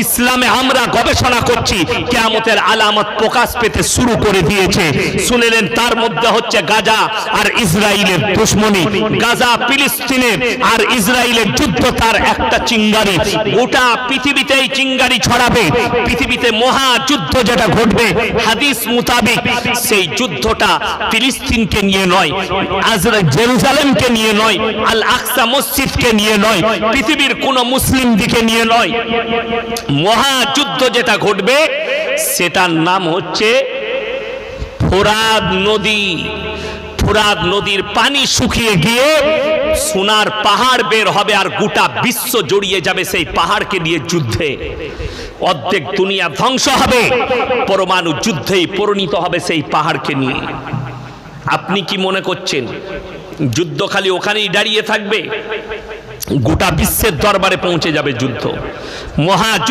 ইসলামে আমরা গবেষণা করছি কিয়ামতের আলামত প্রকাশ পেতে শুরু করে দিয়েছে। শুনলেন তার মধ্যে হচ্ছে গাজা আর ইসরায়েলের দুশমনি, গাজা ফিলিস্তিনের আর ইসরায়েলের যুদ্ধ তার একটা চিঙ্গারি, গোটা পৃথিবীতেই চিঙ্গারি ছড়াবে। পৃথিবীতে মহাযুদ্ধ যেটা ঘটবে হাদিস মোতাবেক, সেই যুদ্ধটা ফিলিস্তিনকে নিয়ে নয়, জেরুজালেমকে নিয়ে নয়, আল আকসা মসজিদকে নিয়ে নয়, পৃথিবীর কোন মুসলিম দিকে নিয়ে নয়। মহাযুদ্ধ যেটা ঘটবে সেটার নাম হচ্ছে ফোরাত নদী। ফোরাত নদীর পানি শুকিয়ে গিয়ে সোনার পাহাড় বের হবে আর গোটা বিশ্ব জড়িয়ে যাবে সেই পাহাড়কে নিয়ে যুদ্ধে। অর্ধেক দুনিয়া ধ্বংস হবে, পরমাণু যুদ্ধেই পরিণত হবে সেই পাহাড়কে নিয়ে। আপনি কি মনে করছেন যুদ্ধ খালি ওখানেই দাঁড়িয়ে থাকবে? গোটা বিশ্বের দরবারে পৌঁছে যাবে যুদ্ধ, মহা